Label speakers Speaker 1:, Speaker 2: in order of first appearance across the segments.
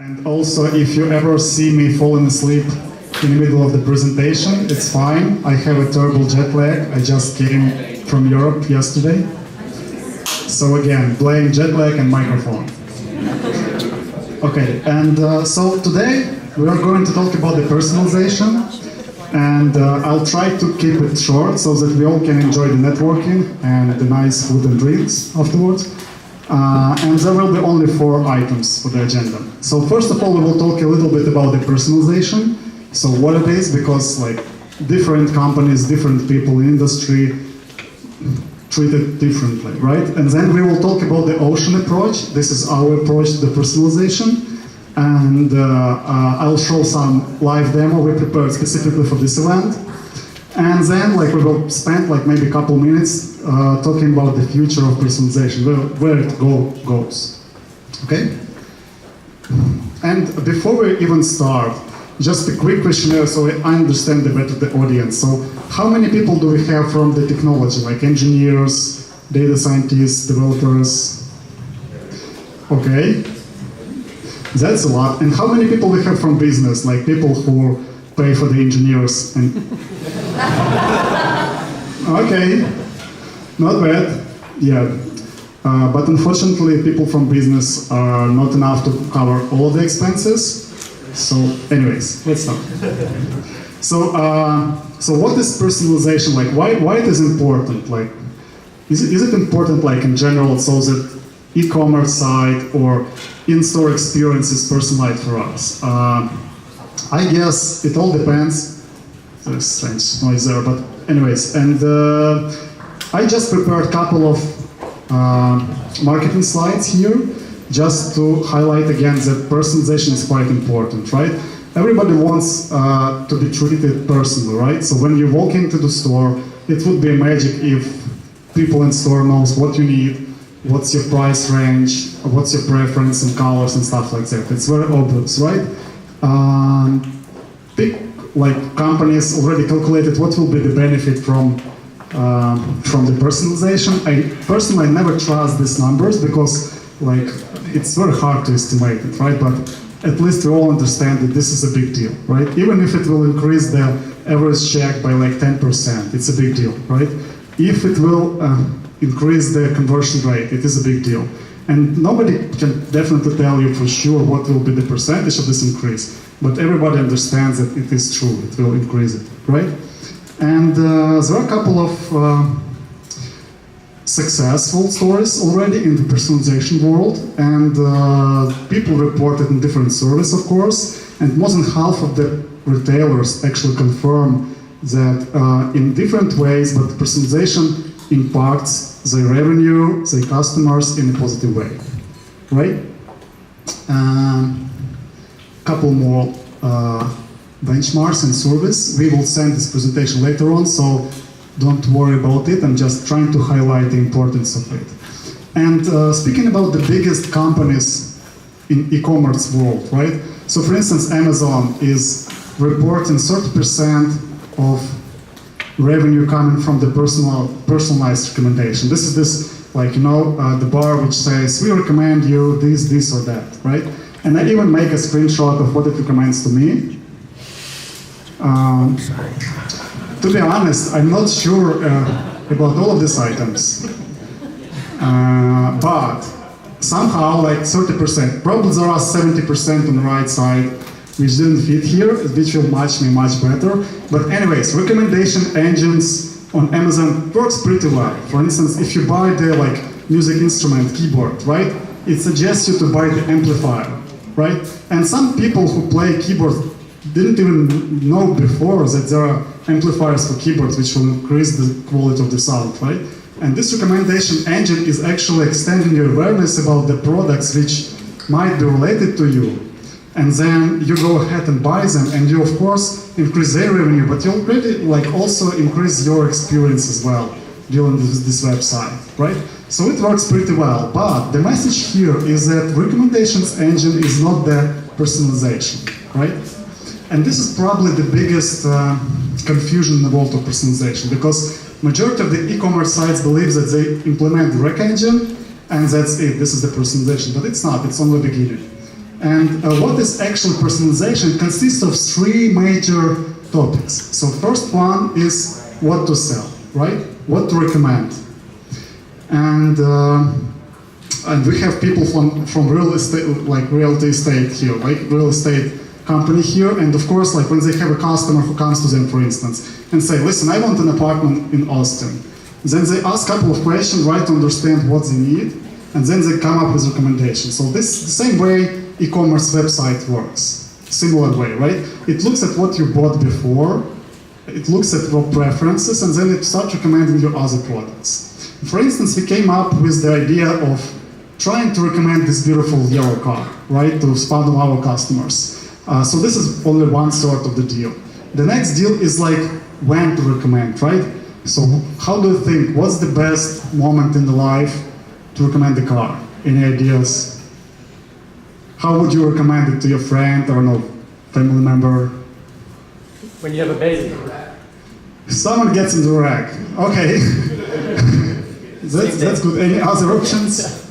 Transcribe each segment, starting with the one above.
Speaker 1: And also, if you ever see me falling asleep in the middle of the presentation, it's fine. I have a terrible jet lag. I just came from Europe yesterday. So again, blame jet lag and microphone. Okay, and so today we are going to talk about the personalization, and I'll try to keep it short so that we all can enjoy the networking and the nice food and drinks afterwards. And there will be only 4 items for the agenda. So first of all, we will talk a little bit about the personalization. So what it is, because like different companies, different people in industry treat it differently, right? And then we will talk about the ocean approach. This is our approach to the personalization. And I'll show some live demo we prepared specifically for this event. And then like we will spend like maybe a couple minutes talking about the future of personalization, where it goes. Okay? And before we even start, just a quick questionnaire so I understand better the audience. So how many people do we have from the technology, like engineers, data scientists, developers? Okay. That's a lot. And how many people we have from business, like people who pay for the engineers? And okay, not bad. Yeah, but unfortunately, people from business are not enough to cover all of the expenses. So, anyways, let's start. So what is personalization like? Why it is important? Like, is it important like in general, so that e-commerce site or in-store experience is personalized for us? I guess it all depends. There's strange noise there, but anyways, and I just prepared a couple of marketing slides here just to highlight again that personalization is quite important, right? Everybody wants to be treated personally, right? So when you walk into the store, it would be magic if people in store knows what you need, what's your price range, what's your preference in colors and stuff like that. It's very obvious, right? Big companies already calculated what will be the benefit from the personalization. I never trust these numbers because like it's very hard to estimate it, right? But at least we all understand that this is a big deal, right? Even if it will increase the average check by like 10%, it's a big deal, right? If it will increase the conversion rate, it is a big deal. And nobody can definitely tell you for sure what will be the percentage of this increase, but everybody understands that it is true, it will increase it, right? And there are a couple of successful stories already in the personalization world, and people reported in different surveys, of course, and more than half of the retailers actually confirm that in different ways, but personalization impacts their revenue, their customers in a positive way, right? Couple more benchmarks and surveys. We will send this presentation later on, so don't worry about it. I'm just trying to highlight the importance of it. And speaking about the biggest companies in e-commerce world, right? So for instance, Amazon is reporting 30% of revenue coming from the personalized recommendation. This is this, like, you know, the bar which says, we recommend you this or that, right? And I even make a screenshot of what it recommends to me. To be honest, I'm not sure about all of these items. But somehow, like 30%, probably there are 70% on the right side which didn't fit here, which will match me much better. But anyways, recommendation engines on Amazon works pretty well. For instance, if you buy the music instrument keyboard, right? It suggests you to buy the amplifier, right? And some people who play keyboard didn't even know before that there are amplifiers for keyboards which will increase the quality of the sound, right? And this recommendation engine is actually extending your awareness about the products which might be related to you. And then you go ahead and buy them, and you of course increase their revenue, but you already also increase your experience as well during this website, right? So it works pretty well, but the message here is that recommendations engine is not the personalization, right? And this is probably the biggest confusion in the world of personalization, because majority of the e-commerce sites believe that they implement the rec engine and that's it, this is the personalization, but it's not, it's only the beginning. And what is actual personalization? It consists of three major topics. So first one is what to sell, right? What to recommend. And we have people from real estate, like realty estate here, like real estate company here, and of course, like when they have a customer who comes to them, for instance, and say, listen, I want an apartment in Austin. Then they ask a couple of questions, right, to understand what they need, and then they come up with recommendations. So this is the same way e-commerce website works, similar way, right? It looks at what you bought before, it looks at your preferences, and then it starts recommending you other products. For instance, we came up with the idea of trying to recommend this beautiful yellow car, right, to funnel our customers. So this is only one sort of the deal. The next deal is like when to recommend, right? So how do you think, what's the best moment in the life to recommend the car? Any ideas? How would you recommend it to your friend or no family member?
Speaker 2: When you have a baby.
Speaker 1: Someone gets into a wreck. Okay. that's good. Any other options?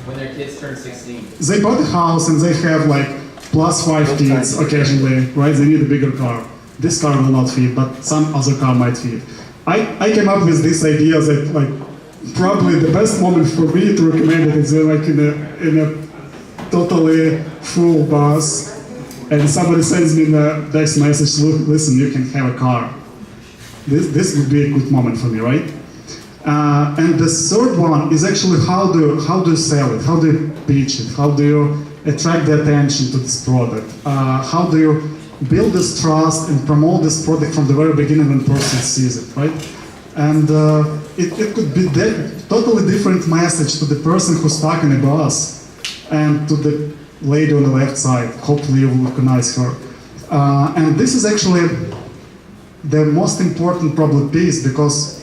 Speaker 3: When their kids turn 16.
Speaker 1: They bought a house and they have like +5 kids occasionally, right? They need a bigger car. This car will not fit, but some other car might fit. I came up with this idea that like probably the best moment for me to recommend it is like in a totally full bus, and somebody sends me a text message, look, listen, you can have a car. This would be a good moment for me, right? And the third one is actually how do you sell it? How do you pitch it? How do you attract the attention to this product? How do you build this trust and promote this product from the very beginning when person sees it, right? And it could be totally different message to the person who's stuck in a bus and to the lady on the left side. Hopefully you will recognize her. And this is actually the most important probably piece, because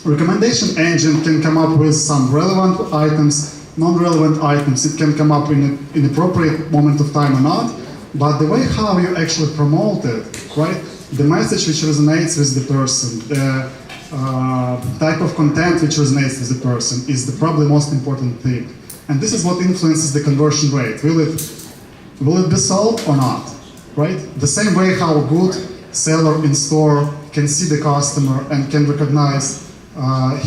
Speaker 1: recommendation engine can come up with some relevant items, non-relevant items. It can come up in an appropriate moment of time or not, but the way how you actually promote it, right? The message which resonates with the person, the type of content which resonates with the person is the probably most important thing. And this is what influences the conversion rate. Will it be sold or not, right? The same way how a good seller in store can see the customer and can recognize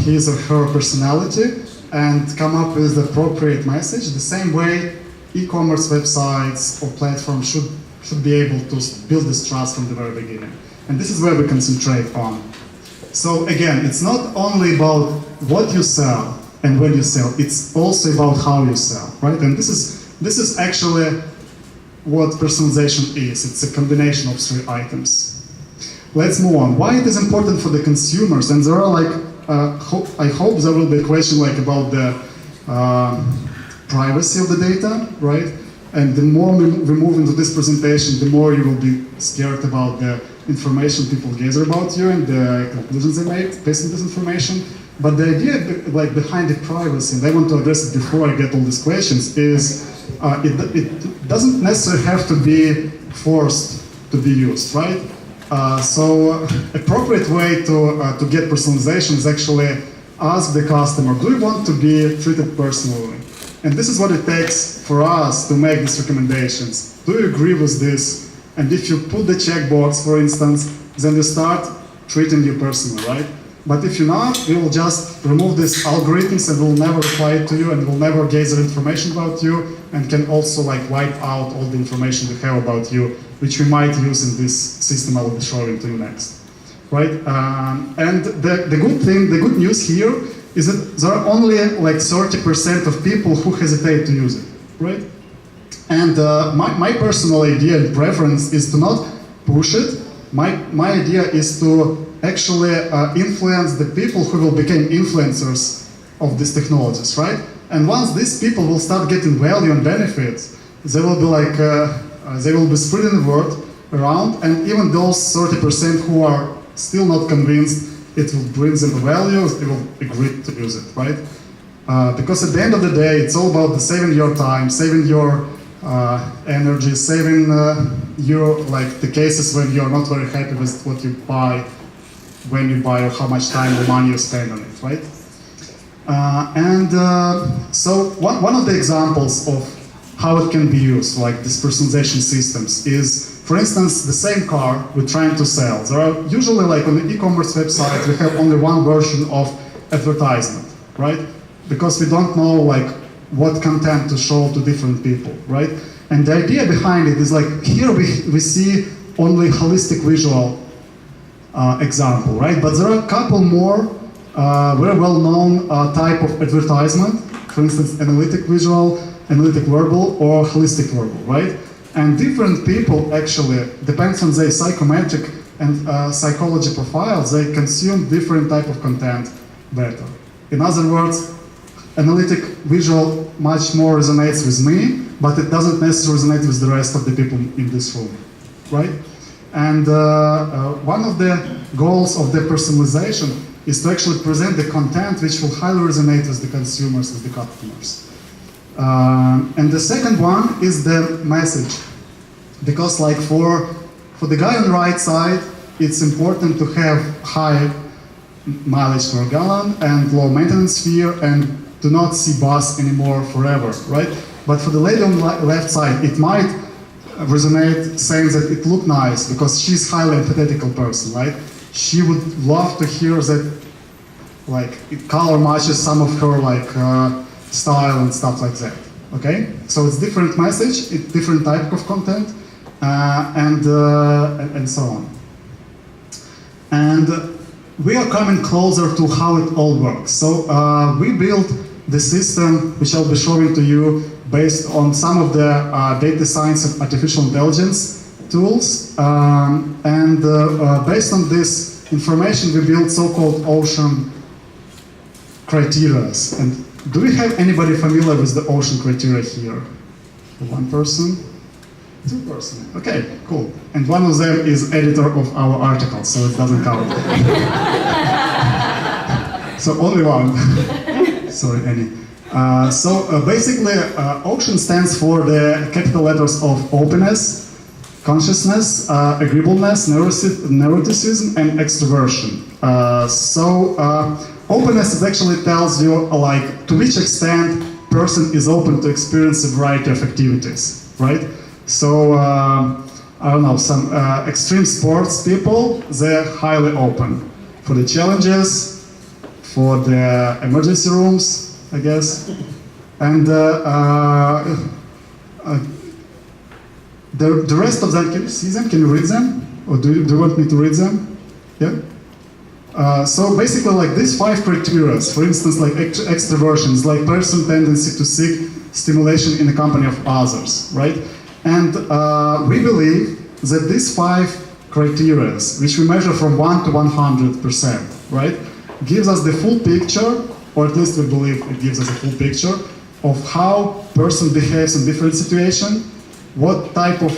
Speaker 1: his or her personality and come up with the appropriate message, the same way e-commerce websites or platforms should be able to build this trust from the very beginning. And this is where we concentrate on. So again, it's not only about what you sell and when you sell, it's also about how you sell, right? And this is actually what personalization is. It's a combination of three items. Let's move on. Why it is important for the consumers? And there are like, I hope there will be a question like about the privacy of the data, right? And the more we move into this presentation, the more you will be scared about the information people gather about you and the conclusions they make based on this information. But the idea like behind the privacy, and I want to address it before I get all these questions, is it doesn't necessarily have to be forced to be used, right? So appropriate way to get personalization is actually ask the customer, do you want to be treated personally? And this is what it takes for us to make these recommendations. Do you agree with this? And if you put the checkbox, for instance, then you start treating you personally, right? But if you're not, we will just remove these algorithms and we'll never reply to you and we'll never gather information about you and can also like wipe out all the information we have about you, which we might use in this system I will be showing to you next, right? And the good thing, the good news here is that there are only like 30% of people who hesitate to use it, right? And my personal idea and preference is to not push it. My idea is to actually influence the people who will become influencers of these technologies, right? And once these people will start getting value and benefits, they will be like, they will be spreading the word around, and even those 30% who are still not convinced it will bring them value, they will agree to use it, right? Because at the end of the day, it's all about saving your time, saving your energy, saving your, like the cases when you're not very happy with what you buy, when you buy or how much time or money you spend on it, right? So one of the examples of how it can be used, like these personalization systems, is, for instance, the same car we're trying to sell. There are usually, like on the e-commerce website, we have only one version of advertisement, right? Because we don't know like what content to show to different people, right? And the idea behind it is like, here we see only holistic visual example, right? But there are a couple more very well-known type of advertisement, for instance, analytic visual, analytic verbal, or holistic verbal, right? And different people actually, depends on their psychometric and psychology profiles, they consume different type of content better. In other words, analytic visual much more resonates with me, but it doesn't necessarily resonate with the rest of the people in this room, right? And one of the goals of the personalization is to actually present the content which will highly resonate with the consumers, with the customers. And the second one is the message. Because like for the guy on the right side, it's important to have high mileage per gallon and low maintenance fee and to not see bus anymore forever, right? But for the lady on the left side, it might resonate saying that it looked nice because she's highly empathetical person, right? She would love to hear that like it color matches some of her like style and stuff like that, okay? So it's different message, it's different type of content and so on. And we are coming closer to how it all works. So we built the system, which I'll be showing to you, based on some of the data science and artificial intelligence tools. Based on this information, we built so-called ocean criteria. And do we have anybody familiar with the ocean criteria here? One person? Two person. Okay, cool. And one of them is editor of our article, so it doesn't count. So only one. Sorry, Annie. Basically, OCEAN stands for the capital letters of openness, consciousness, agreeableness, neuroticism, and extroversion. Openness actually tells you like to which extent person is open to experience a variety of activities, right? So I don't know, some extreme sports people, they're highly open for the challenges, for the emergency rooms, I guess, and the rest of them, can you see them? Can you read them? Or do you want me to read them? Yeah? So basically like these 5 criteria, for instance, like extroversion is like person tendency to seek stimulation in the company of others, right? And we believe that these 5 criteria, which we measure from 1 to 100%, right, gives us the full picture, or at least we believe it gives us a full picture of how person behaves in different situations, what type of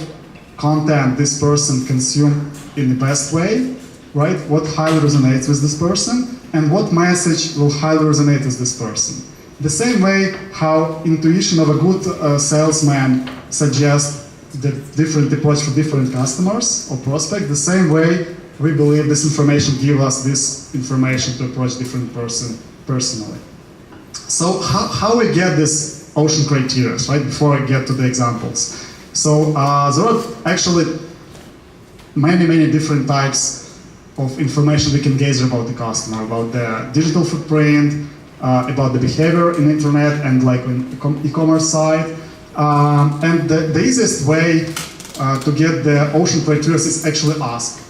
Speaker 1: content this person consumes in the best way, right, what highly resonates with this person, and what message will highly resonate with this person. The same way how intuition of a good salesman suggests the different approach for different customers or prospects, the same way we believe this information gives us this information to approach different person personally. So how we get this ocean criteria, right, before I get to the examples. So there are actually many different types of information we can gather about the customer, about the digital footprint, about the behavior in internet and like on e-commerce side. And the easiest way to get the ocean criteria is actually ask.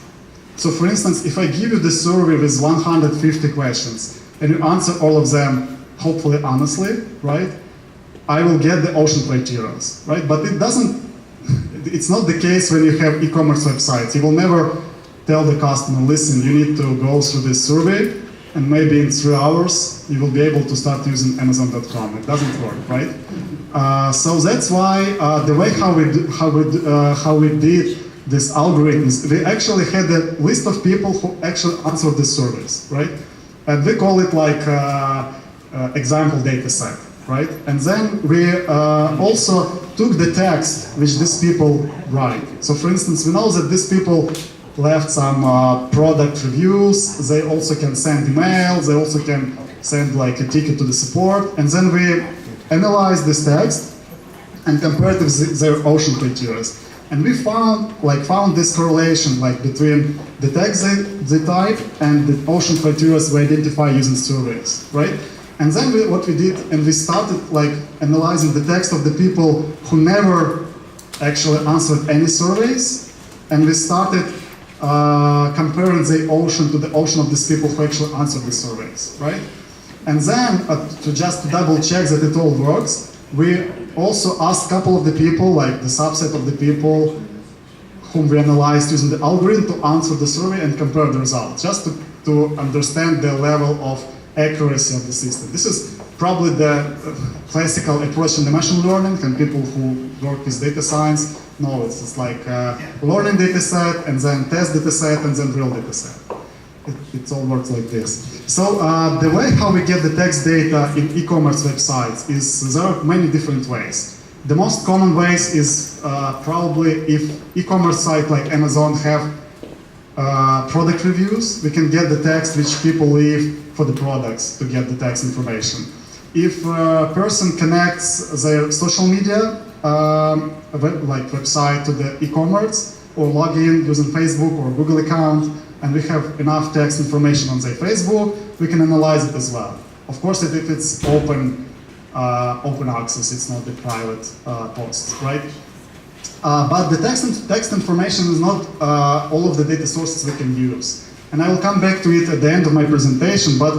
Speaker 1: So for instance, if I give you the survey with 150 questions and you answer all of them hopefully honestly, right, I will get the ocean criteria, right? But it's not the case when you have e-commerce websites. You will never tell the customer, listen, you need to go through this survey and maybe in 3 hours you will be able to start using Amazon.com. It doesn't work, right? So that's why the way how we did these algorithms, we actually had a list of people who actually answered the surveys, right? And we call it like example data set, right? And then we also took the text which these people write. So for instance, we know that these people left some product reviews, they also can send emails, they also can send like a ticket to the support, and then we analyze this text and compared with their ocean criteria. And we found this correlation between the text they type and the ocean criteria we identify using surveys, right? And then what we did, and we started analyzing the text of the people who never actually answered any surveys, and we started comparing the ocean to the ocean of these people who actually answered the surveys, right? And then, to double check that it all works, we also asked a couple of the people, the subset of the people whom we analyzed using the algorithm, to answer the survey and compare the results, just to understand the level of accuracy of the system. This is probably the classical approach in the machine learning, and people who work with data science know it's learning data set, and then test data set, and then real data set. It all works like this. So the way how we get the text data in e-commerce websites is there are many different ways. The most common ways is probably if e-commerce site like Amazon have product reviews, we can get the text which people leave for the products to get the text information. If a person connects their social media website to the e-commerce, or log in using Facebook or Google account, and we have enough text information on their Facebook, we can analyze it as well. Of course, if it's open access, it's not a private post, right? But the text information is not all of the data sources we can use. And I will come back to it at the end of my presentation, but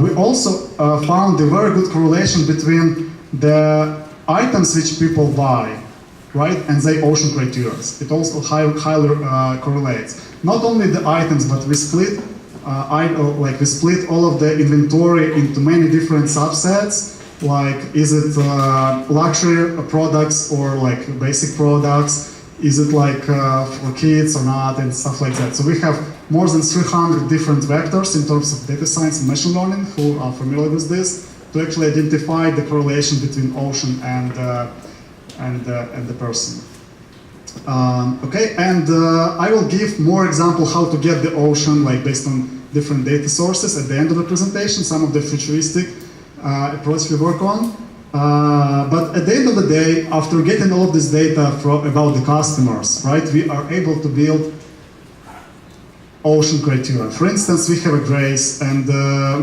Speaker 1: we also found a very good correlation between the items which people buy, right, and their ocean criteria. It also highly correlates. Not only the items, but we split all of the inventory into many different subsets. Is it luxury products or basic products? Is it for kids or not, and stuff like that. So we have more than 300 different vectors in terms of data science and machine learning, who are familiar with this, to actually identify the correlation between ocean and the person. Okay, and I will give more example how to get the ocean based on different data sources at the end of the presentation, some of the futuristic approach we work on. But at the end of the day, after getting all of this data about the customers, right, we are able to build ocean criteria. For instance, we have a Grace, and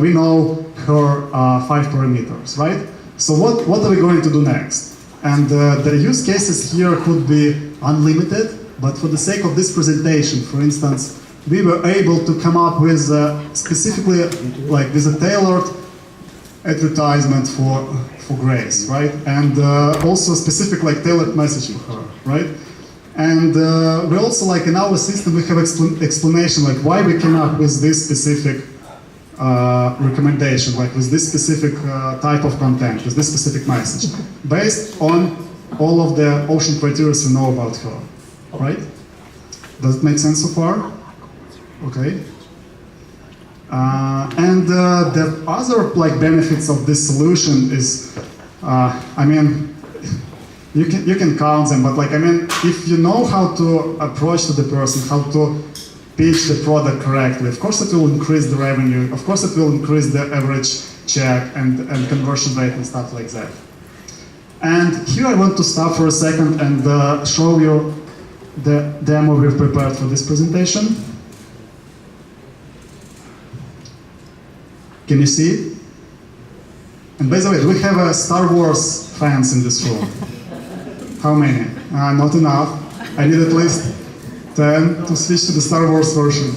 Speaker 1: we know her 5 parameters, right? So what are we going to do next? And the use cases here could be unlimited, but for the sake of this presentation, for instance, we were able to come up with specifically with a tailored advertisement for Grace, right? And also specific tailored message for her, right? And we also in our system we have explanation why we came up with this specific recommendation, with this specific type of content, with this specific message, based on all of the ocean criteria we know about her, right? Does it make sense so far? Okay. And the other benefits of this solution is, you can count them, but if you know how to approach to the person, how to pitch the product correctly, of course it will increase the revenue, of course it will increase the average check and conversion rate and stuff like that. And here I want to stop for a second and show you the demo we've prepared for this presentation. Can you see it? And by the way, we have Star Wars fans in this room. How many? Not enough. I need at least 10 to switch to the Star Wars version.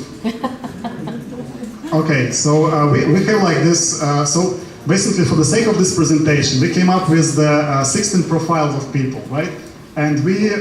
Speaker 1: Okay, so we have this. So basically, for the sake of this presentation, we came up with the 16 profiles of people, right? And we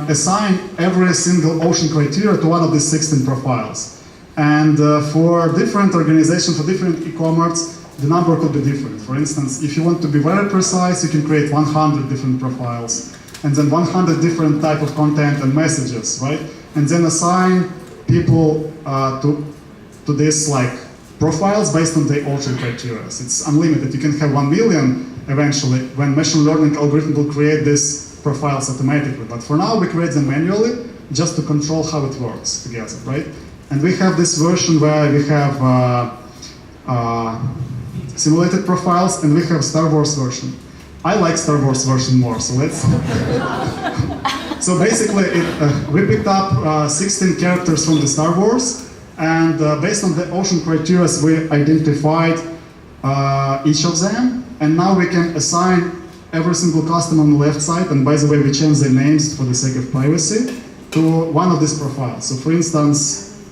Speaker 1: assign every single ocean criteria to one of these 16 profiles. And for different organizations, for different e-commerce, the number could be different. For instance, if you want to be very precise, you can create 100 different profiles, and then 100 different type of content and messages, right? And then assign people to this profiles based on their ocean criteria. It's unlimited. You can have 1 million eventually when machine learning algorithm will create these profiles automatically. But for now, we create them manually just to control how it works together, right? And we have this version where we have simulated profiles, and we have Star Wars version. I like Star Wars version more, so let's... So basically, we picked up 16 characters from the Star Wars, and based on the ocean criteria, we identified each of them, and now we can assign every single customer on the left side, and by the way, we change their names for the sake of privacy, to one of these profiles. So for instance,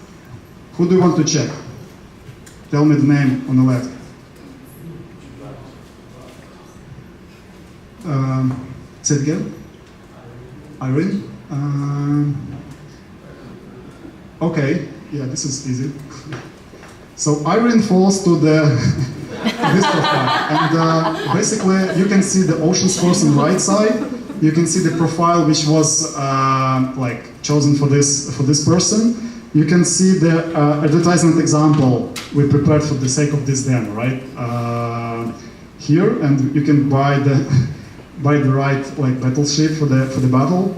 Speaker 1: who do you want to check? Tell me the name on the left. Say it again. Irene? Okay, yeah, this is easy. So Irene falls to this profile, and basically you can see the ocean scores on the right side. You can see the profile which was chosen for this person. You can see the advertisement example we prepared for the sake of this demo, right? Here, and you can buy the right battle sheet for the battle.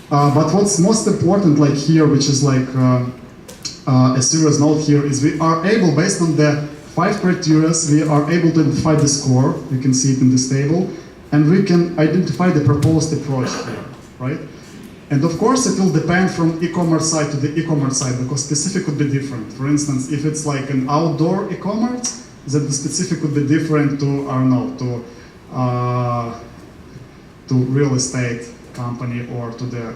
Speaker 1: But what's most important here, which is a serious note here, is we are able, based on the 5 criteria, we are able to identify the score. You can see it in this table, and we can identify the proposed approach here, right? And of course, it will depend from e-commerce side to the e-commerce side, because specific could be different. For instance, if it's like an outdoor e-commerce, then the specific could be different to, I don't know, to real estate company or to the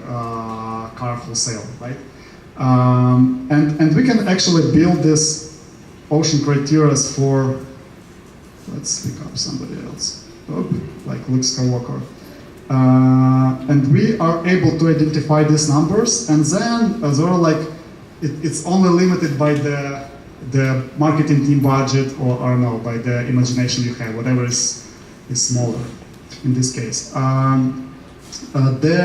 Speaker 1: car wholesale, right? And we can actually build this ocean criteria for, let's pick up somebody else, like Luke Skywalker. And we are able to identify these numbers, and then as well, it's only limited by the marketing team budget, or I don't know, by the imagination you have, whatever is smaller in this case. The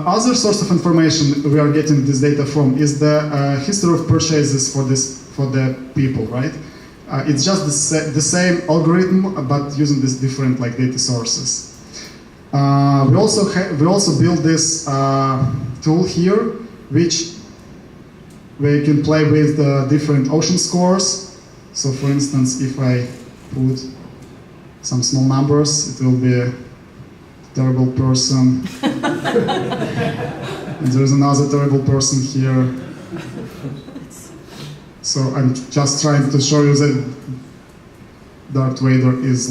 Speaker 1: other source of information we are getting this data from is the history of purchases for the people, right? It's just the same algorithm, but using these different data sources. We also built this tool here, which we can play with different ocean scores. So, for instance, if I put some small numbers, it will be a terrible person, and there's another terrible person here. So I'm just trying to show you that Darth Vader is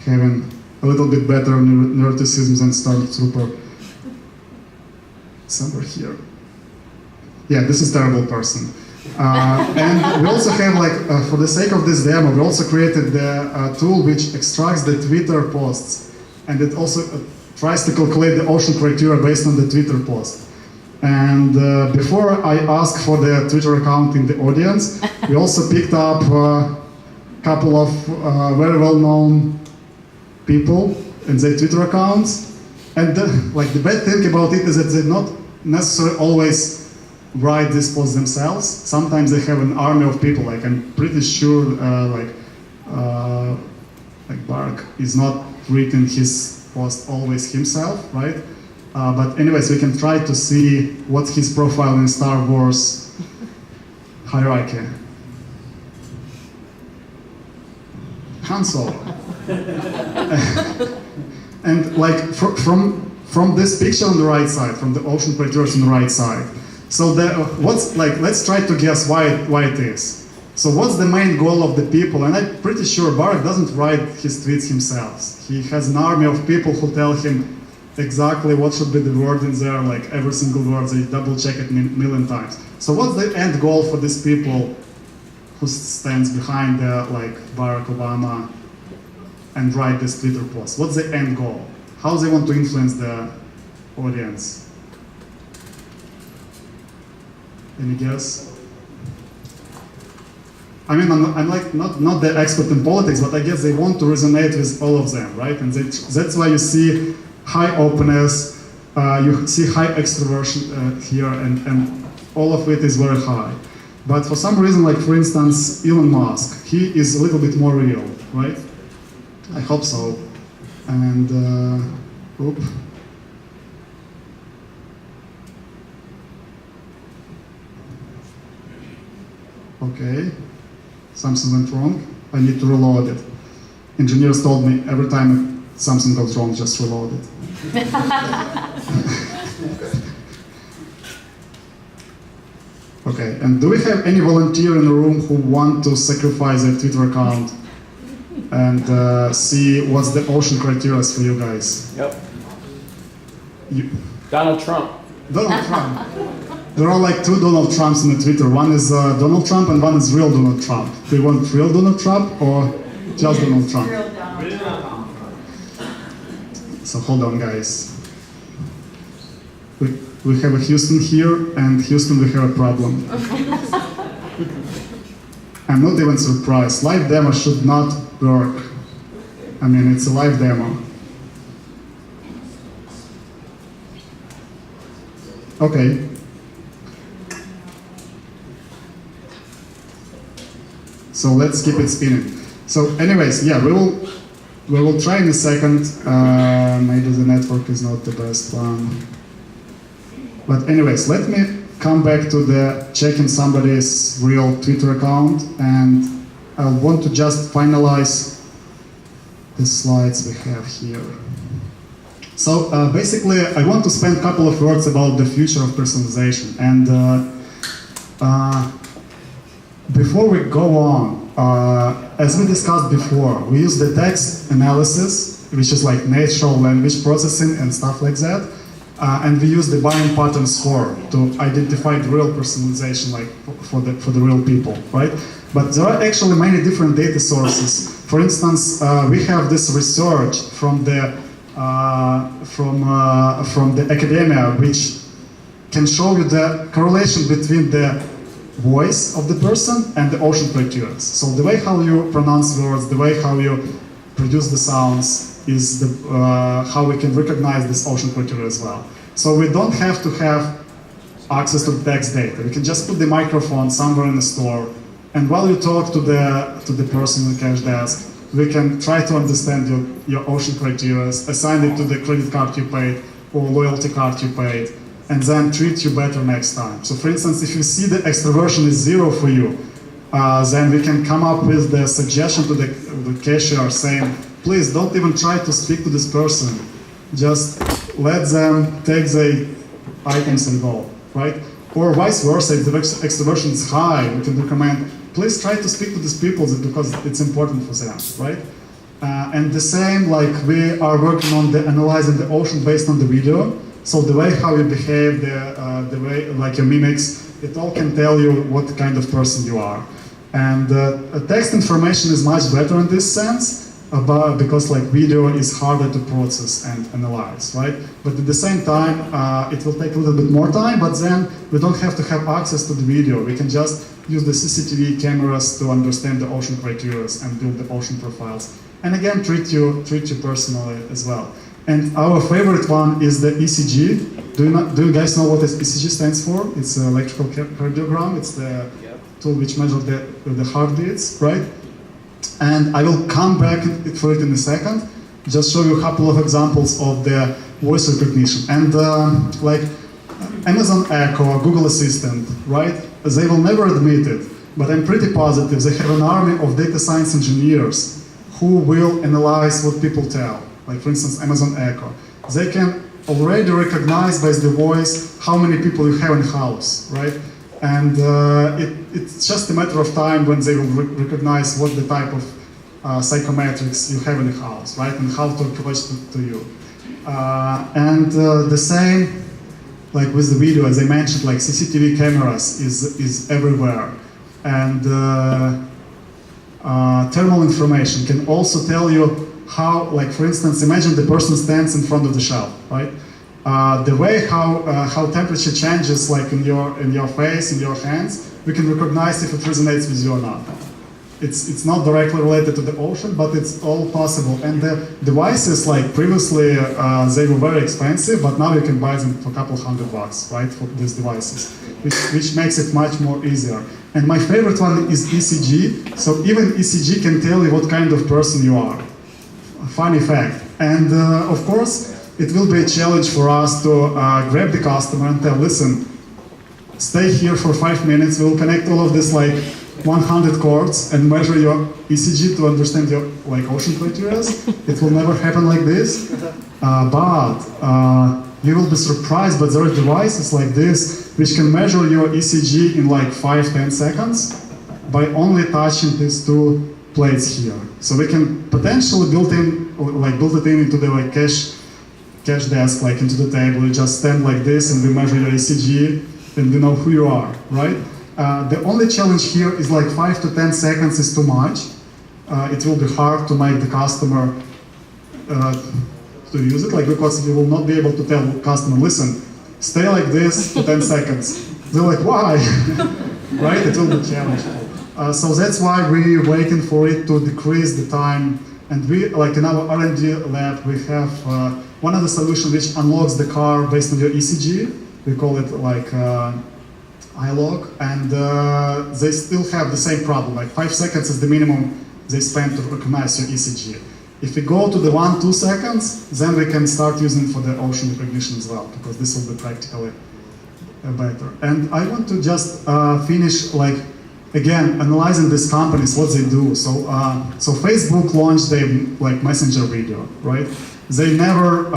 Speaker 1: having a little bit better neuroticism than Stormtrooper. Somewhere here. Yeah, this is terrible person. And we also have, for the sake of this demo, we also created the tool which extracts the Twitter posts, and it also tries to calculate the ocean criteria based on the Twitter post. And before I ask for the Twitter account in the audience, we also picked up a couple of very well-known people and their Twitter accounts. And the bad thing about it is that they not necessarily always write these posts themselves. Sometimes they have an army of people. I'm pretty sure Bark is not written his post always himself, right? But anyways, we can try to see what's his profile in Star Wars hierarchy. Han Solo. And from this picture on the right side, from the ocean criteria on the right side. So let's try to guess why it is. So what's the main goal of the people? And I'm pretty sure Barak doesn't write his tweets himself. He has an army of people who tell him exactly what should be the word in there, every single word, they double check it a million times. So what's the end goal for these people who stands behind Barack Obama and write this Twitter post? What's the end goal? How they want to influence the audience? Any guess? I mean, I'm not the expert in politics, but I guess they want to resonate with all of them, right? And that's why you see high openness, you see high extroversion here, and all of it is very high. But for some reason, for instance, Elon Musk, he is a little bit more real, right? I hope so. And, Okay, something went wrong. I need to reload it. Engineers told me every time something goes wrong, just reload it. Okay, and do we have any volunteer in the room who want to sacrifice their Twitter account and see what's the ocean criteria for you guys?
Speaker 2: Yep.
Speaker 1: You,
Speaker 2: Donald Trump.
Speaker 1: Donald Trump. There are like two Donald Trumps in the Twitter. One is Donald Trump and one is real Donald Trump. Do you want real Donald Trump or just Donald Trump?
Speaker 4: Real Donald Trump.
Speaker 1: So hold on, guys. We have a Houston here, and Houston, we have a problem. I'm not even surprised. Live demo should not work. I mean, it's a live demo. Okay. So let's keep it spinning. So anyways, yeah, we will try in a second. Maybe the network is not the best one. But anyways, let me come back to the checking somebody's real Twitter account, and I want to just finalize the slides we have here. So basically, I want to spend a couple of words about the future of personalization. And before we go on, as we discussed before, we use the text analysis, which is like natural language processing and stuff like that. And we use the buying pattern score to identify the real personalization, like for the real people, right? But there are actually many different data sources. For instance, we have this research from the academia, which can show you the correlation between the voice of the person and the ocean criteria. So the way how you pronounce words, the way how you produce the sounds, is how we can recognize this ocean criteria as well. So we don't have to have access to text data. We can just put the microphone somewhere in the store, and while you talk to the person in the cash desk, we can try to understand your ocean criteria, assign it to the credit card you paid or loyalty card you paid, and then treat you better next time. So for instance, if you see the extroversion is 0 for you, then we can come up with the suggestion to the cashier saying, please don't even try to speak to this person. Just let them take the items and go, right? Or vice versa, if the extroversion is high, we can recommend, please try to speak to these people because it's important for them, right? And the same, like we are working on analyzing the ocean based on the video. So the way how you behave, the way like your mimics, it all can tell you what kind of person you are. And text information is much better in this sense, because like video is harder to process and analyze, right? But at the same time, it will take a little bit more time, but then we don't have to have access to the video. We can just use the CCTV cameras to understand the ocean criteria and build the ocean profiles. And again, treat you personally as well. And our favorite one is the ECG. Do you guys know what this ECG stands for? It's an electrical cardiogram. It's the tool which measures the heartbeats, right? And I will come back for it in a second. Just show you a couple of examples of the voice recognition. And like Amazon Echo, Google Assistant, right? They will never admit it, but I'm pretty positive they have an army of data science engineers who will analyze what people tell. Like for instance, Amazon Echo. They can already recognize by the voice how many people you have in the house, right? And it's just a matter of time when they will recognize what the type of psychometrics you have in the house, right? And how to approach to you. And the same, like with the video, as I mentioned, like CCTV cameras is everywhere. And thermal information can also tell you how, like for instance, imagine the person stands in front of the shelf, right? The way how temperature changes, like in your face, in your hands, we can recognize if it resonates with you or not. It's not directly related to the ocean, but it's all possible. And the devices, like previously, they were very expensive, but now you can buy them for a couple $100, right, for these devices, which makes it much more easier. And my favorite one is ECG. So even ECG can tell you what kind of person you are. Funny fact. And of course, it will be a challenge for us to grab the customer and tell, listen, stay here for 5 minutes, we'll connect all of this like 100 chords and measure your ECG to understand your like ocean criteria. It will never happen like this. But you will be surprised, but there are devices like this which can measure your ECG in like 5-10 seconds by only touching these two plates here. So we can potentially build it in into the like cache desk, like into the table. You just stand like this and we measure your ECG and we know who you are, right? The only challenge here is like 5 to 10 seconds is too much. It will be hard to make the customer to use it, like, because you will not be able to tell the customer, listen, stay like this for 10 seconds. They're like, why? Right? It will be challenging. So that's why we're waiting for it to decrease the time. And we, like in our R&D lab, we have one of the solutions which unlocks the car based on your ECG. We call it like iLog, and they still have the same problem. Like 5 seconds is the minimum they spend to recognize your ECG. If we go to the 1-2 seconds, then we can start using for the ocean recognition as well, because this will be practically better. And I want to just finish, like, again, analyzing these companies, what they do. So Facebook launched their like messenger video, right? They never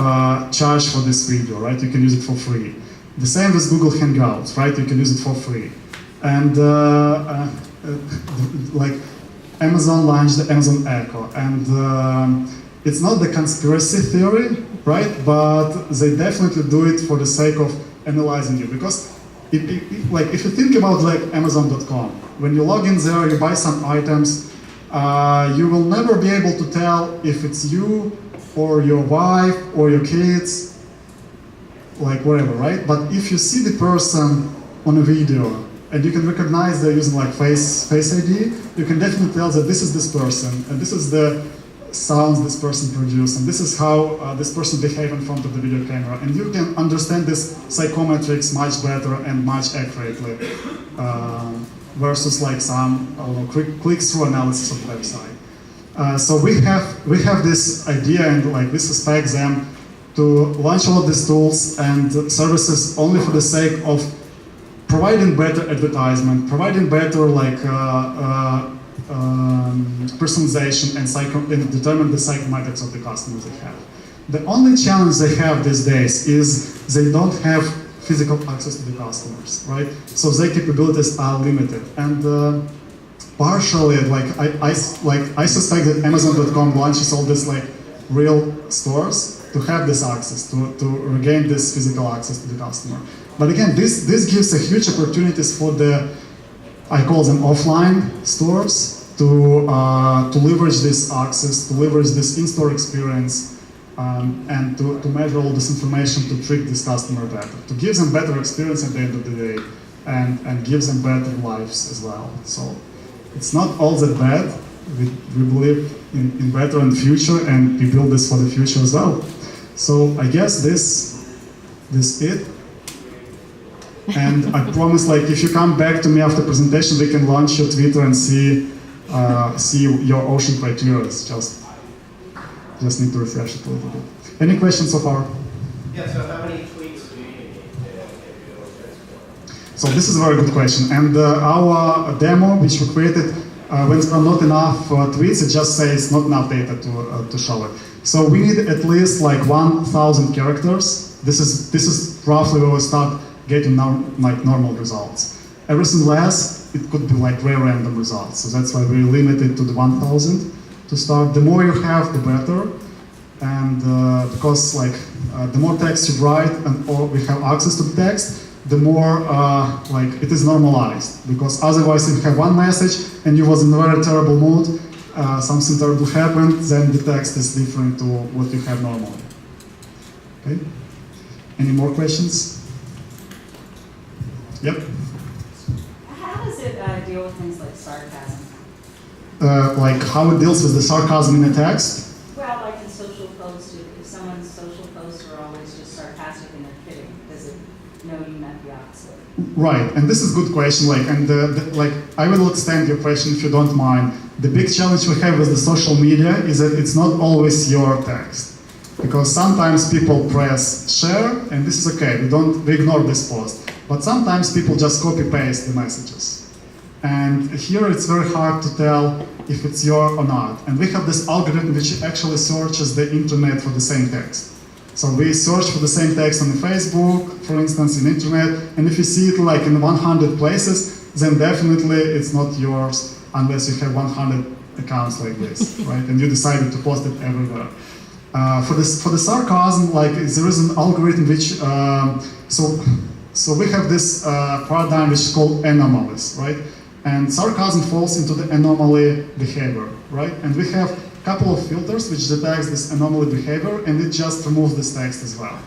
Speaker 1: charge for this video, right? You can use it for free. The same with Google Hangouts, right? You can use it for free. And like Amazon launched the Amazon Echo, and it's not the conspiracy theory, right? But they definitely do it for the sake of analyzing you, because if you think about like Amazon.com, when you log in there, you buy some items, you will never be able to tell if it's you or your wife or your kids, like whatever, right? But if you see the person on a video and you can recognize they're using like Face ID, you can definitely tell that this is this person and this is the sounds this person produced and this is how this person behaves in front of the video camera, and you can understand this psychometrics much better and much accurately versus like some click-through analysis of the website. So we have this idea, and like we suspect them to launch all of these tools and services only for the sake of providing better advertisement, providing better like personalization and determine the psychometrics of the customers they have. The only challenge they have these days is they don't have physical access to the customers, right? So their capabilities are limited. And partially, like I suspect that Amazon.com launches all these like real stores to have this access, to regain this physical access to the customer. But again, this gives a huge opportunities for the, I call them offline stores, to leverage this access, to leverage this in-store experience, and to measure all this information to trick this customer better, to give them better experience at the end of the day, and give them better lives as well. So it's not all that bad. We believe in better in the future, and we build this for the future as well. So I guess this it. And I promise, like, if you come back to me after presentation, we can launch your Twitter and see your ocean criteria. Just need to refresh it a little bit. Any questions so far?
Speaker 4: Yeah. So how many tweets do you need?
Speaker 1: So this is a very good question. And our demo, which we created, when there are not enough tweets, it just says not enough data to show it. So we need at least like 1,000 characters. This is roughly where we start getting like normal results. Everything less, it could be like very random results. So that's why we limited to the 1,000 to start. The more you have, the better. And because like the more text you write and or we have access to the text, the more like it is normalized. Because otherwise, if you have one message and you was in a very terrible mood, something terrible happened, then the text is different to what you have normally. Okay? Any more questions? Yep.
Speaker 5: How does it deal with things like sarcasm?
Speaker 1: Like how it deals with the sarcasm in a text?
Speaker 5: Well, like in social posts, if someone's social posts are always just sarcastic and they're kidding, does it know you meant the opposite?
Speaker 1: Right, and this is a good question. Like, and like I will extend your question if you don't mind. The big challenge we have with the social media is that it's not always your text, because sometimes people press share, and this is okay. We ignore this post. But sometimes people just copy paste the messages, And here it's very hard to tell if it's your or not. And we have this algorithm which actually searches the internet for the same text. So we search for the same text on Facebook, for instance, in internet, and if you see it like in 100 places, then definitely it's not yours unless you have 100 accounts like this, right? And you decided to post it everywhere. For the sarcasm, like there is an algorithm which, so we have this paradigm which is called anomalies, right? And sarcasm falls into the anomaly behavior, right? And we have a couple of filters which detects this anomaly behavior, and it just removes this text as well.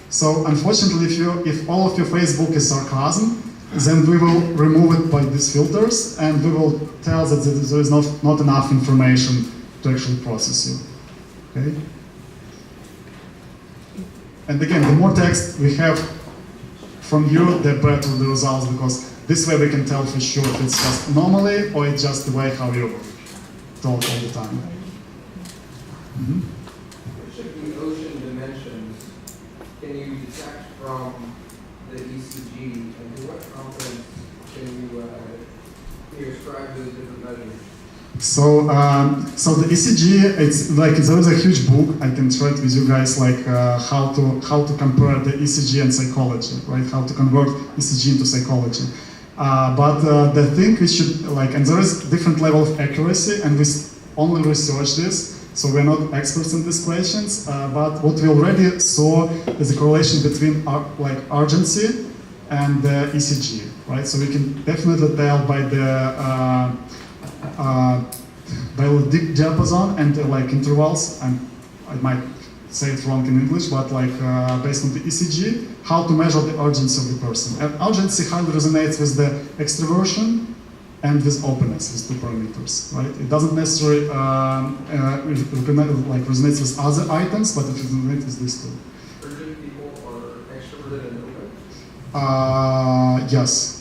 Speaker 1: So unfortunately, if all of your Facebook is sarcasm, then we will remove it by these filters, and we will tell that there is not enough information to actually process you. Okay? And again, the more text we have from you, the better the results, because this way we can tell for sure if it's just anomaly or it's just the way how you talk all the time. Mm-hmm.
Speaker 6: Which of the ocean dimensions can you detect from the ECG, and to what confidence can you ascribe those different measures?
Speaker 1: So the ECG, it's like there is a huge book. I can share it with you guys, like how to compare the ECG and psychology, right? How to convert ECG into psychology. But the thing we should like, and there is different level of accuracy, and we only research this. So we're not experts in these questions, but what we already saw is a correlation between urgency and the ECG, right? So we can definitely tell by the deep diapason and like intervals, and I might say it wrong in English, but like based on the ECG, how to measure the urgency of the person. And urgency highly resonates with the extroversion and with openness, with 2 parameters, right? It doesn't necessarily like resonates with other items, but it resonates with these 2.
Speaker 6: Urgent people are extroverted and open?
Speaker 1: Yes.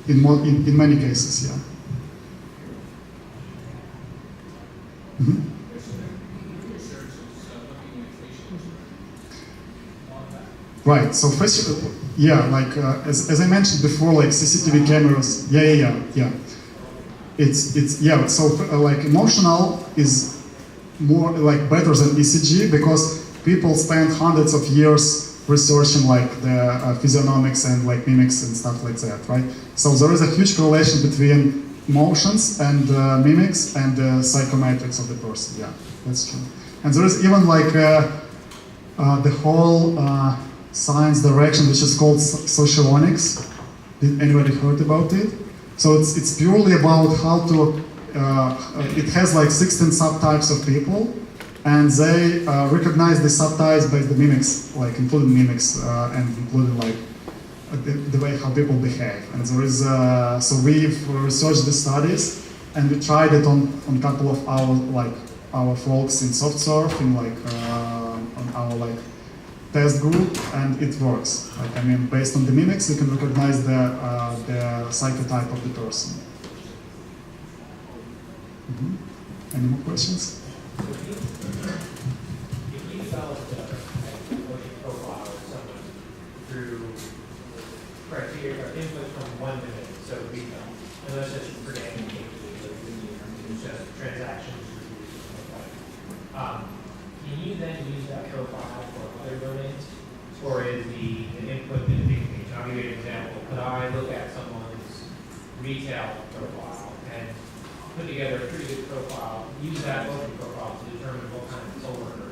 Speaker 1: In many cases, yeah. Mm-hmm. Right. So first, yeah, like as I mentioned before, like CCTV cameras. Yeah. It's yeah. So like emotional is more like better than ECG because people spend hundreds of years researching like the physiognomics and like mimics and stuff like that, right? So there is a huge correlation between emotions and mimics and the psychometrics of the person. Yeah, that's true. And there is even like the whole science direction which is called socionics. Did anybody heard about it? So it's purely about how to. It has like 16 subtypes of people, and they recognize the subtypes by the mimics, like including mimics and including like the way how people behave. And there is so we've researched the studies, and we tried it on a couple of our folks in SoftServe, in like on our like test group, and it works. Like I mean, based on the mimics, we can recognize the psychotype of the person. Mm-hmm. Any more questions?
Speaker 2: If you developed a emotion profile of someone through criteria or input from 1 minute, so retail, and let's just forget anything it's just transactions, can you then use that profile for other domains, or is the input the big page? I'll give you an example. Could I look at someone's retail profile and put together a pretty good profile, use that emotion profile to determine what kind of coworker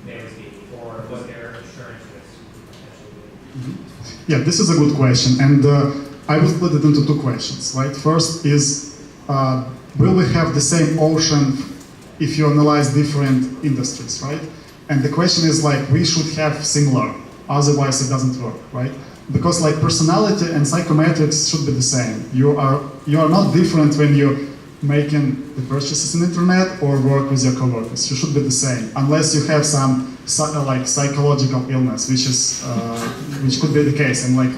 Speaker 2: they would be, or what their insurance risk would potentially be?
Speaker 1: Mm-hmm. Yeah, this is a good question, and I will split it into 2 questions. Right, first is will we have the same ocean if you analyze different industries, right? And the question is like we should have similar, otherwise it doesn't work, right? Because like personality and psychometrics should be the same. You are not different when you're making the purchases on the internet or work with your coworkers. You should be the same, unless you have some like psychological illness, which is which could be the case, and like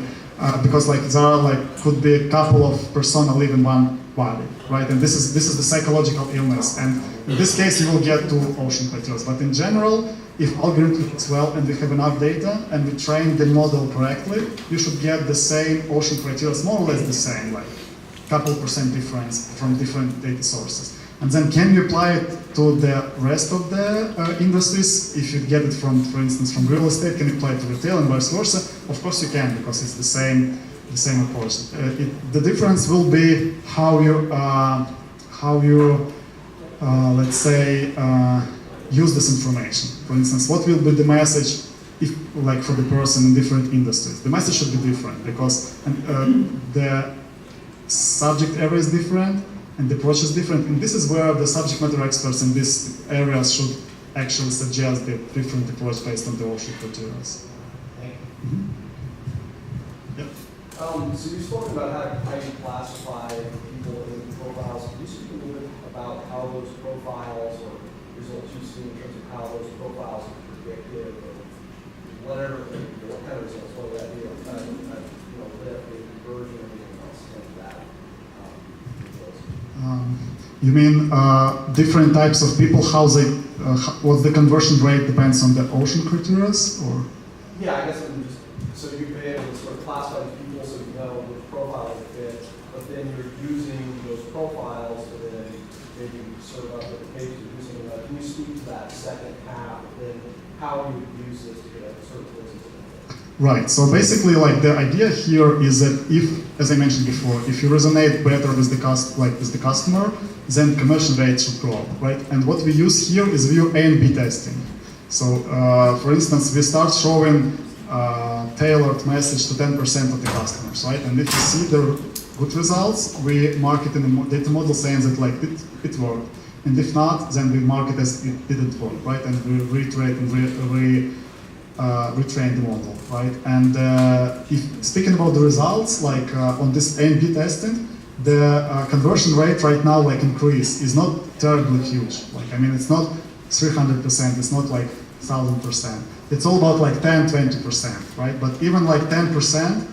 Speaker 1: because like there are like could be a couple of persona live in one body, right? And this is the psychological illness, and in this case you will get 2 ocean criteria. But in general, if algorithm works well and we have enough data and we train the model correctly, you should get the same ocean criteria, more or less the same, like couple percent difference from different data sources. And then can you apply it to the rest of the industries? If you get it from, for instance, from real estate, can you apply it to retail and vice versa? Of course you can, because it's the same approach. The difference will be how you let's say, use this information. For instance, what will be the message if, like, for the person in different industries? The message should be different because the subject area is different and the approach is different. And this is where the subject matter experts in these areas should actually suggest the different approach based on the OSHA criteria. Mm-hmm. Yep.
Speaker 7: So you spoke about how you classify people in profiles. Can you speak a little bit about how those profiles or results you see in terms of how those profiles are predictive or whatever, what kind of results, whether that be a lift, a conversion, or anything else like that?
Speaker 1: You mean different types of people, how they, what the conversion rate depends on the OSHA criteria, or?
Speaker 7: Yeah, I guess I'm just, so you've been able to sort of classify the people so you know which profile they fit, but then you're using those profiles to then maybe serve up at the page or do something like that. Can you speak to that second half, and then how you would use this to get a sort of business?
Speaker 1: Right, so basically, like, the idea here is that if, as I mentioned before, if you resonate better with the customer, then conversion rate should go up, right? And what we use here is we use A/B testing. So, for instance, we start showing tailored message to 10% of the customers, right? And if we see the good results, we mark it in a data model saying that, like, it worked. And if not, then we mark it as it didn't work, right? And we reiterate and retrain the model, right? And if speaking about the results, like on this A/B testing, the conversion rate right now, like, increase is not terribly huge. Like, I mean, it's not 300%, it's not like 1000%. It's all about like 10-20%, right? But even like 10%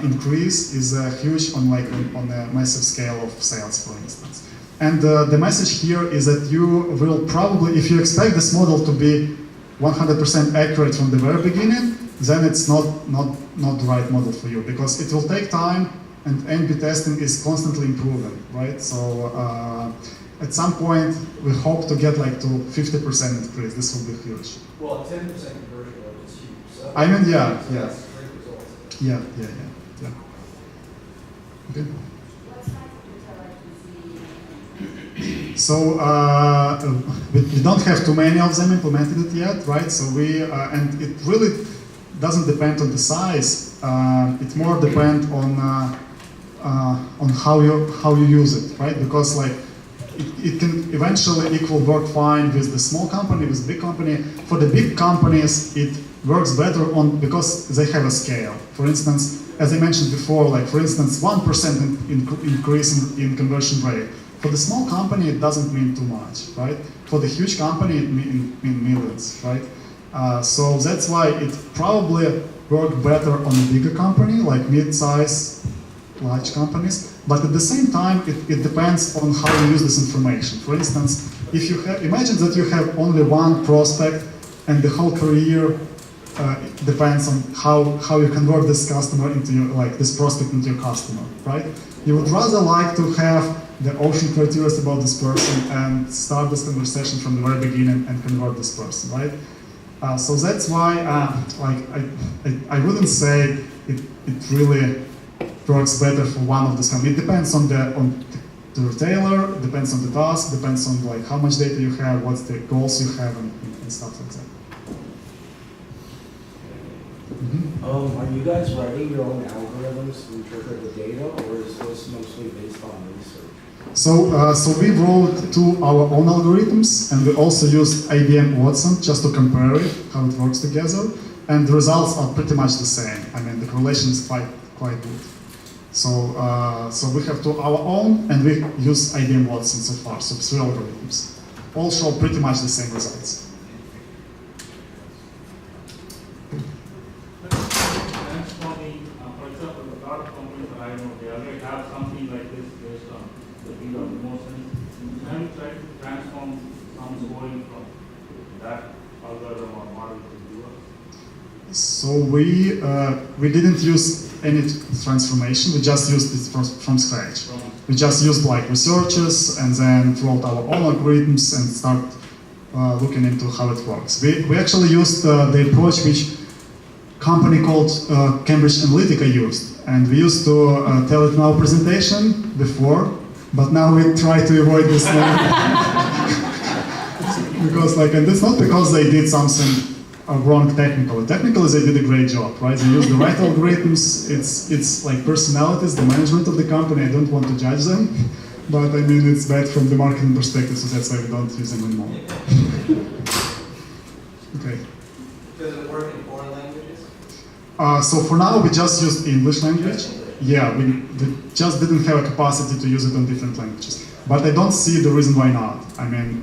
Speaker 1: increase is huge on a massive scale of sales, for instance. And the message here is that you will probably, if you expect this model to be 100% accurate from the very beginning, then it's not the right model for you, because it will take time, and A/B testing is constantly improving, right? So at some point, we hope to get like to 50% increase. This will be huge.
Speaker 7: Well, a 10% conversion rate is huge. So
Speaker 1: I mean, yeah.
Speaker 7: That's great results.
Speaker 1: Yeah. Okay. So we don't have too many of them implemented it yet, right? So and it really doesn't depend on the size. It more depends on how you use it, right? Because like it can eventually equal work fine with the small company, with the big company. For the big companies, it works better because they have a scale. For instance, as I mentioned before, like for instance, 1% increase in conversion rate. For the small company, it doesn't mean too much, right? For the huge company, it means millions, right? So that's why it probably worked better on a bigger company, like mid-size, large companies. But at the same time, it depends on how you use this information. For instance, if you imagine that you have only one prospect and the whole career depends on how you convert this customer into this prospect into your customer, right? You would rather like to have the ocean criteria about this person and start this conversation from the very beginning and convert this person, right? So that's why, I wouldn't say it really works better for one of these companies. It depends on the retailer, depends on the task, depends on like how much data you have, what's the goals you have, and stuff like that. Mm-hmm.
Speaker 8: Are you guys writing your own algorithms to interpret the data, or is this mostly based on research?
Speaker 1: So we wrote two our own algorithms, and we also used IBM Watson just to compare it, how it works together, and the results are pretty much the same. I mean, the correlation is quite good. So we have our own, and we use IBM Watson so far, so 3 algorithms. All show pretty much the same results.
Speaker 9: For example, a lot of companies that I know, they already have something like this based on the field of emotions. Can you try to transform some scoring from that algorithm or model to yours?
Speaker 1: So we didn't use any transformation. We just used it from scratch. We just used like researches and then wrote our own algorithms and start looking into how it works. We actually used the approach which company called Cambridge Analytica used, and we used to tell it in our presentation before, but now we try to avoid this because and it's not because they did something wrong technically. Technically they did a great job, right? They used the right algorithms. It's like personalities, the management of the company. I don't want to judge them, but I mean it's bad from the marketing perspective, so that's why we don't use them anymore. Okay.
Speaker 4: Does it work in foreign languages?
Speaker 1: So for now we just used English language. Yeah, we just didn't have a capacity to use it on different languages. But I don't see the reason why not. I mean,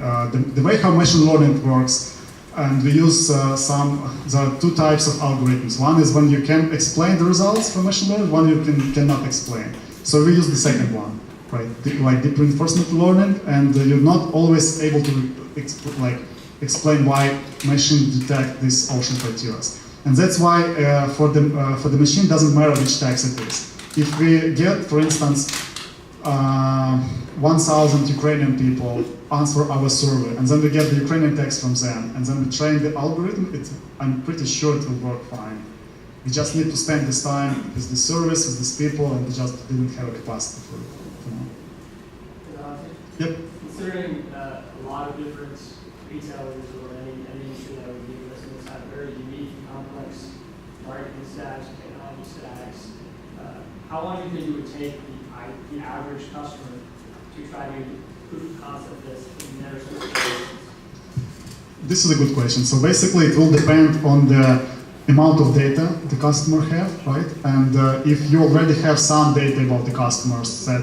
Speaker 1: the way how machine learning works, and we use there are two types of algorithms. One is when you can explain the results from machine learning, one you cannot explain. So we use the second one, right? Like deep reinforcement learning, and you're not always able to explain why machine detect this ocean criteria. And that's why for the machine doesn't matter which text it is. If we get, for instance, 1,000 Ukrainian people answer our survey, and then we get the Ukrainian text from them, and then we train the algorithm, I'm pretty sure it will work fine. We just need to spend this time with the service, with these people, and we just didn't have a capacity for it. Yep.
Speaker 10: Considering a lot of different retailers or any industry that would be listeners have very unique and complex marketing stacks, technology stacks, how long do you think it would take the average customer to try to proof of concept this in their situations?
Speaker 1: This is a good question. So basically it will depend on the amount of data the customer have, right? And if you already have some data about the customers, then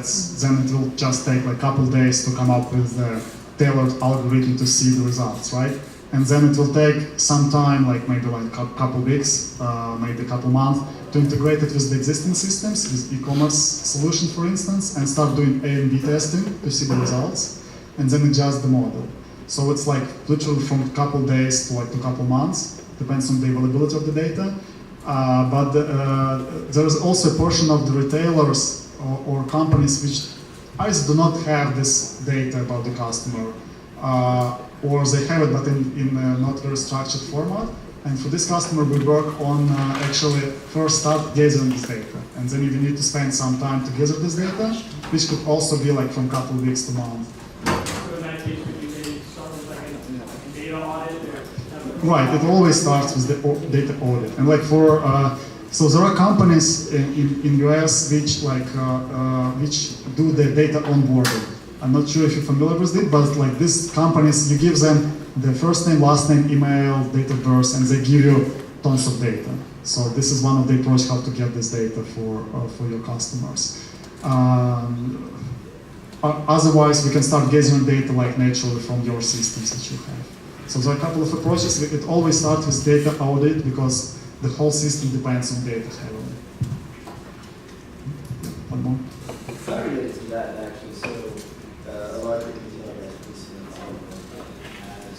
Speaker 1: it will just take like a couple days to come up with the tailored algorithm to see the results, right? And then it will take some time, like maybe like a couple weeks, maybe a couple months, to integrate it with the existing systems, with e-commerce solution, for instance, and start doing A and B testing to see the results, and then adjust the model. So it's like literally from a couple days to like a couple months, depends on the availability of the data. But there is also a portion of the retailers or companies which either do not have this data about the customer, or they have it but in a not very structured format. And for this customer, we work on actually first start gathering this data, and then you need to spend some time to gather this data, which could also be like from a couple of weeks to months.
Speaker 10: So in that case, would you maybe start with like a data audit?
Speaker 1: Right, it always starts with the data audit. And like so there are companies in US which which do the data onboarding. I'm not sure if you're familiar with it, but like these companies, you give them the first name, last name, email, date of birth, and they give you tons of data. So this is one of the approach how to get this data for your customers. Otherwise, we can start gathering data like naturally from your systems that you have. So there are a couple of approaches. It always starts with data audit because the whole system depends on data heavily. One more.
Speaker 11: It's not related to that actually. So a larger retailer that's basically has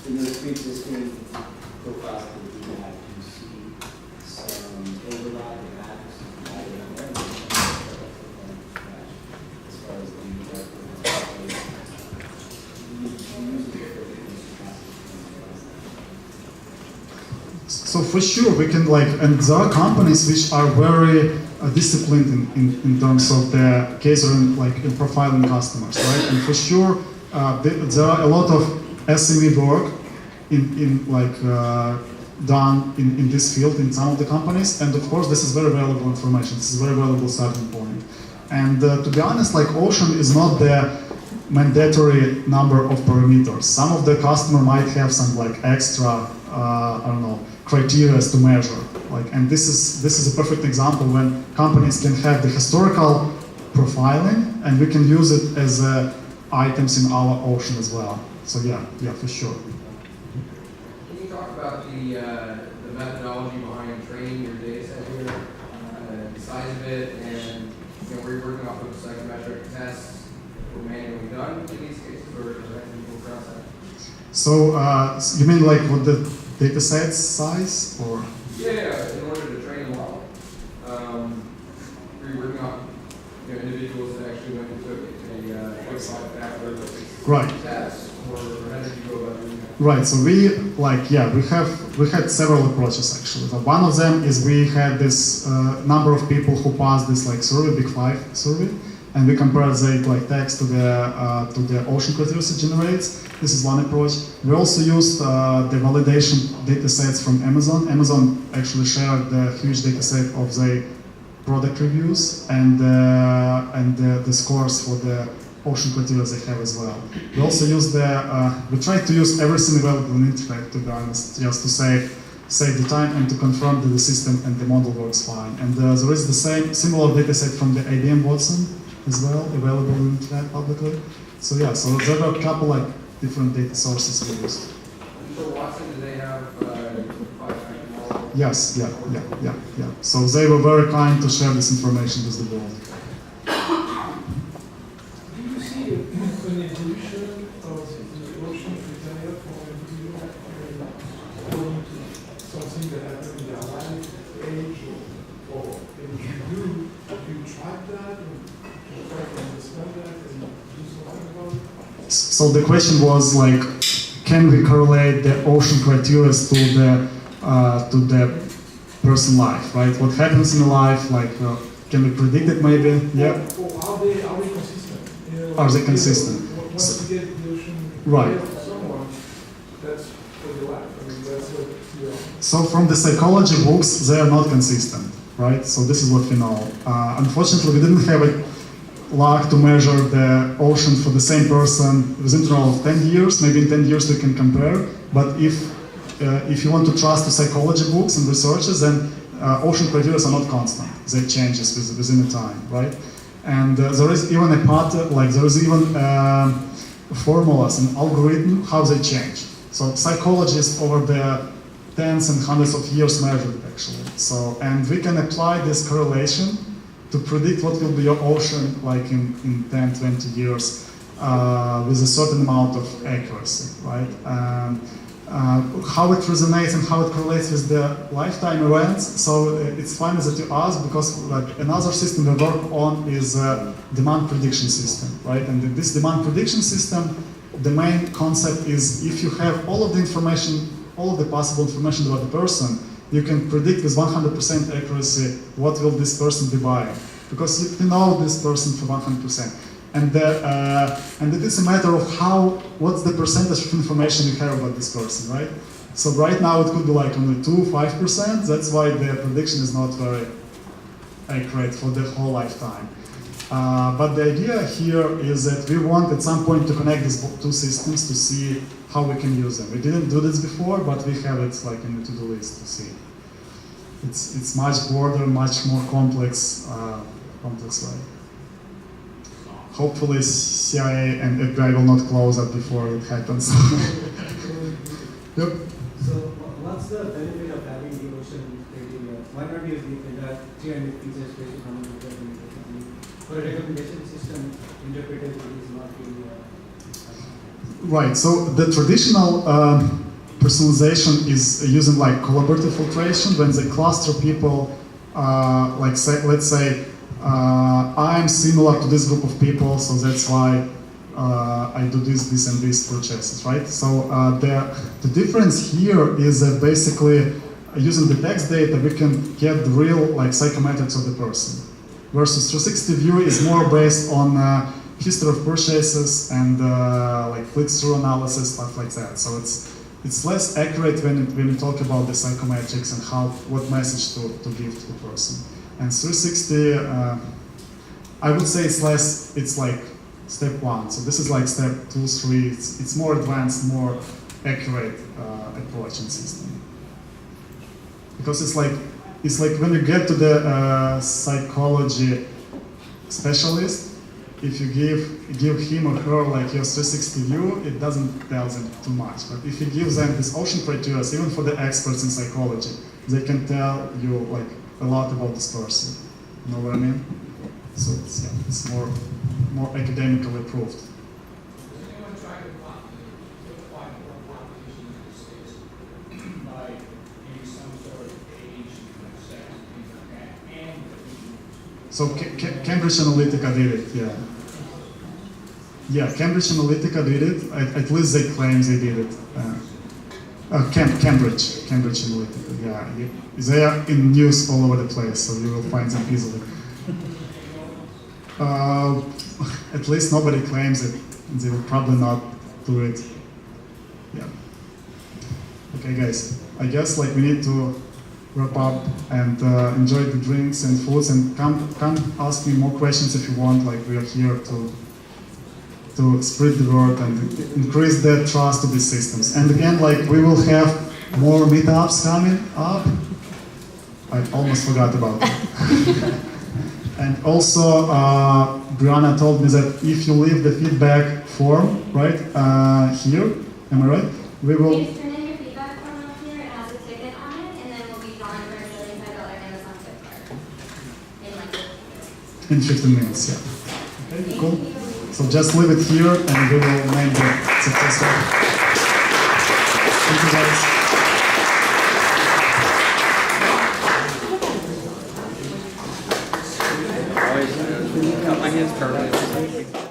Speaker 11: in those pre-existing profiles that we have, you see some overlap in that, as far as the
Speaker 1: So for sure we can and there are companies which are very disciplined in terms of the gathering, in profiling customers, right? And for sure there are a lot of SME work done in this field in some of the companies, and of course this is very valuable information. This is a very valuable starting point. And to be honest, Ocean is not the mandatory number of parameters. Some of the customer might have some extra, I don't know, criteria to measure. And this is a perfect example when companies can have the historical profiling, and we can use it as items in our Ocean as well. So yeah, for sure.
Speaker 6: Can you talk about the methodology behind training your data set here, the size of it, and were you working off of psychometric tests were manually done in these cases, or is that people process?
Speaker 1: So you mean what the data set size, or?
Speaker 6: Yeah, in order to train a
Speaker 1: Right.
Speaker 6: tests, or how did you go about doing that?
Speaker 1: Right, so we had several approaches actually. So one of them is we had this number of people who passed this like survey, Big Five survey, and we compared the like text to the ocean criteria it generates. This is one approach. We also used the validation data sets from Amazon. Amazon actually shared the huge data set of the product reviews and the scores for the ocean criteria they have as well. We also use we tried to use everything available on the internet, to be honest, just to save the time and to confirm that the system and the model works fine. And there is the similar data set from the IBM Watson as well, available on the internet publicly. So yeah, so there were a couple like different data sources we used.
Speaker 6: And for Watson, do they have 5-factor model?
Speaker 1: Yes, yeah. So they were very kind to share this information with the world.
Speaker 12: Do you see an evolution of the ocean criteria for individuals according to something that happened in their life, age, or anything do you track that and try to understand that and do something about it?
Speaker 1: So the question was like, can we correlate the ocean criteria to the person life, right? What happens in the life, like, can we predict it maybe? Yeah.
Speaker 12: Or are they consistent? You know,
Speaker 1: Are they consistent?
Speaker 12: Once you get the ocean
Speaker 1: Right.
Speaker 12: criteria for someone, that's for your life. I mean, that's what you know.
Speaker 1: So from the psychology books, they are not consistent, right? So this is what we know. Unfortunately, we didn't have a luck to measure the ocean for the same person with interval of 10 years. Maybe in 10 years we can compare. But if you want to trust the psychology books and researchers, then ocean criteria are not constant. They change within a time, right? And there is even a pattern, like there is even formulas and algorithm how they change. So psychologists over the tens and hundreds of years measured actually. So, and we can apply this correlation to predict what will be your ocean like in 10, 20 years with a certain amount of accuracy, right? How it resonates and how it correlates with the lifetime events. So it's funny that you ask, because like another system we work on is a demand prediction system, right? And this demand prediction system, the main concept is if you have all of the information, all of the possible information about the person, you can predict with 100% accuracy what will this person be buying, because you know this person for 100%. And it is a matter of what's the percentage of information you have about this person, right? So right now it could be like only 2-5%. That's why the prediction is not very accurate for the whole lifetime. But the idea here is that we want at some point to connect these two systems to see how we can use them. We didn't do this before, but we have it like in the to-do list to see. It's much broader, much more complex way. Hopefully CIA and FBI will not close up before it happens. Yep.
Speaker 13: So what's the benefit of having the ocean criteria? Why not use the 300 features based on how many for a recommendation system interpreted is not really
Speaker 1: Right, so the traditional personalization is using like collaborative filtration when they cluster people, like let's say I am similar to this group of people, so that's why I do this and this purchases, right? So the difference here is that basically using the text data we can get the real like psychometrics of the person, versus 360 view is more based on history of purchases and like click-through analysis, stuff like that. So it's less accurate when you talk about the psychometrics and what message to give to the person. And 360, I would say it's like step 1. So this is like step 2, 3. It's more advanced, more accurate approach and system. Because it's like when you get to the psychology specialist, if you give him or her like your 360 view, it doesn't tell them too much. But if you give them this ocean criteria, even for the experts in psychology, they can tell you like a lot about this person. You know what I mean? So it's more academically proved.
Speaker 12: Does anyone try to simplify more propositions in this case by maybe some sort of age, sex, things like that, and
Speaker 1: So Cambridge Analytica did it, yeah. Yeah, Cambridge Analytica did it. At least they claim they did it. Cambridge Analytica. Yeah, they are in news all over the place, so you will find them easily. At least nobody claims it, and they will probably not do it. Yeah. Okay, guys. I guess like we need to wrap up and enjoy the drinks and foods, and come ask me more questions if you want. Like we are here to spread the word and increase the trust to these systems. And again, like we will have more meetups coming up. I almost forgot about it. And also, Brianna told me that if you leave the feedback form right here, am I right? We will.
Speaker 14: Please turn in your feedback form up here. It has a ticket on it, and then we'll be drawing for a $75 Amazon gift card in like
Speaker 1: 15 minutes, yeah. Okay, cool. So just leave it here, and we will name the successful. Thank you, guys.
Speaker 3: Always cut my hands permanently.